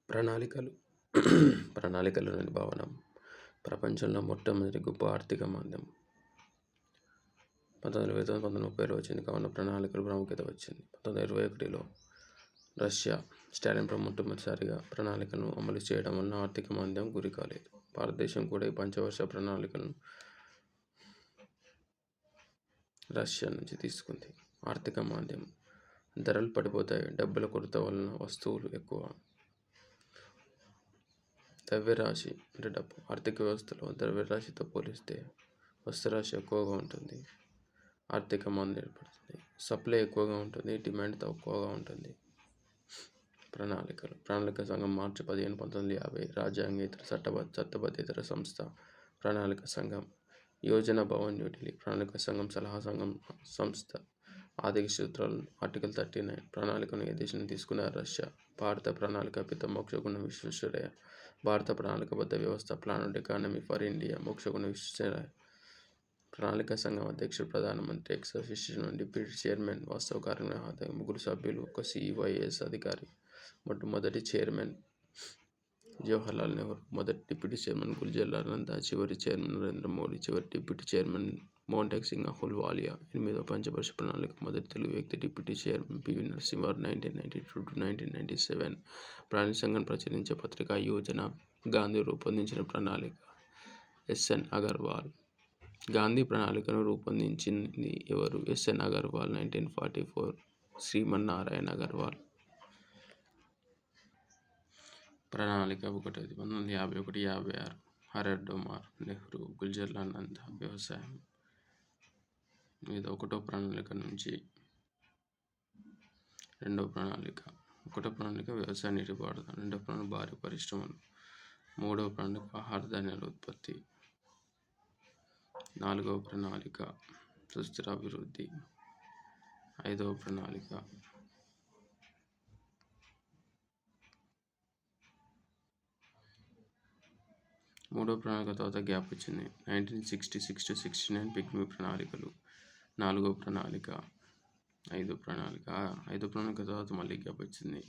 ప్రణాళికలు ప్రణాళికల నిర్మాణం ప్రపంచంలో మొట్టమొదటి గొప్ప ఆర్థిక మాంద్యం 1929-1930లో వచ్చింది. కావున ప్రణాళికల ప్రాముఖ్యత వచ్చింది. 1921లో రష్యా స్టాలిన్ మొట్టమొదటిసారిగా ప్రణాళికలను అమలు చేయడం వలన ఆర్థిక మాంద్యం గురి కాలేదు. భారతదేశం కూడా ఈ పంచవర్ష ప్రణాళికలను రష్యా నుంచి తీసుకుంది. ఆర్థిక మాంద్యం, ధరలు పడిపోతాయి. డబ్బుల కొరత వలన వస్తువులు ఎక్కువ. ద్రవ్యరాశి అంటే డబ్బు. ఆర్థిక వ్యవస్థలో ద్రవ్యరాశితో పోలిస్తే వస్తురాశి ఎక్కువగా ఉంటుంది. ఆర్థిక మాంద్యం ఏర్పడుతుంది. సప్లై ఎక్కువగా ఉంటుంది, డిమాండ్ తక్కువగా ఉంటుంది. ప్రణాళిక సంఘం మార్చి 15, 1950 రాజ్యాంగేతర చట్టబద్ధేతర సంస్థ. ప్రణాళిక సంఘం యోజన భవన్, న్యూఢిల్లీ. ప్రణాళిక సంఘం సలహా సంస్థ. ఆర్థిక సూత్రాలు ఆర్టికల్ 39. ప్రణాళికను ఏ దేశం తీసుకున్నారు? రష్యా. భారత ప్రణాళిక పిత మోక్షగుణ విశ్వేశ్వరయ్య. భారత ప్రణాళికాబద్ధ వ్యవస్థ planned economy for India Mokshagundam Visvesvaraya. ప్రణాళిక సంఘం అధ్యక్షుడు ప్రధానమంత్రి, ఎక్స్ అఫీషియో, డిప్యూటీ చైర్మన్, వాస్తవ కార్యనిర్వాహక, ముగ్గురు సభ్యులు, ఒక CEOIS అధికారి. మొట్టమొదటి చైర్మన్ జవహర్లాల్ నెహ్రూ, మొదటి డిప్యూటీ చైర్మన్ గుల్జార్ నందా, చివరి చైర్మన్ నరేంద్ర మోడీ, చివరి డిప్యూటీ చైర్మన్ మోంటెక్ సింగ్ అహ్లూవాలియా. 8వ పంచవర్ష ప్రణాళిక మొదటి తెలుగు వ్యక్తి డిప్యూటీ చైర్మన్ PV నరసింహారావు 1992-1997. ప్రణాళిక సంఘం ప్రచురించే పత్రిక యోజన. గాంధీ రూపొందించిన ప్రణాళిక SN అగర్వాల్. గాంధీ ప్రణాళికను రూపొందించింది ఎవరు? SN అగర్వాల్. 1944 శ్రీమన్నారాయణ అగర్వాల్. ప్రణాళిక 1 1951-56 హరర్ డోమార్, నెహ్రూ, గుల్జర్లాల్ నందా. వ్యవసాయం మీద 1వ ప్రణాళిక నుంచి 2వ ప్రణాళిక. 1వ ప్రణాళిక వ్యవసాయ నీటిపారుదల, 2వ ప్రణాళిక భారీ పరిశ్రమలు, 3వ ప్రణాళిక ఆహార ధాన్యాల ఉత్పత్తి, 4వ ప్రణాళిక సుస్థిర అభివృద్ధి, 5వ ప్రణాళిక మూడవ ప్రణాళిక తర్వాత గ్యాప్ వచ్చింది. 1966-69 పిగ్మీ ప్రణాళికలు. 4వ ప్రణాళిక, 5వ ప్రణాళిక తర్వాత మళ్ళీ గ్యాప్ వచ్చింది.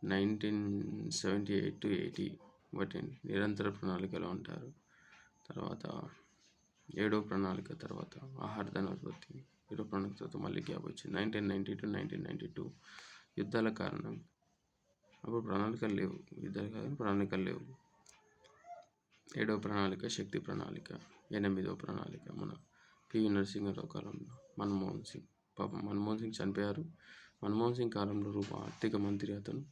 1978-80 వాటిని నిరంతర ప్రణాళికలు అంటారు. తర్వాత 7వ ప్రణాళిక తర్వాత ఆహార ధాన్యాల ఉత్పత్తి. 7వ ప్రణాళిక తర్వాత మళ్ళీ గ్యాప్ వచ్చింది. 1990-1992 యుద్ధాల కారణం. అప్పుడు ప్రణాళికలు లేవు. 7వ ప్రణాళిక శక్తి ప్రణాళిక. 8వ ప్రణాళిక మన PV నరసింహారావు కాలంలో మన్మోహన్ సింగ్. పాపం మన్మోహన్ సింగ్ చనిపోయారు. మన్మోహన్ సింగ్ కాలంలో ఆర్థిక మంత్రి అతను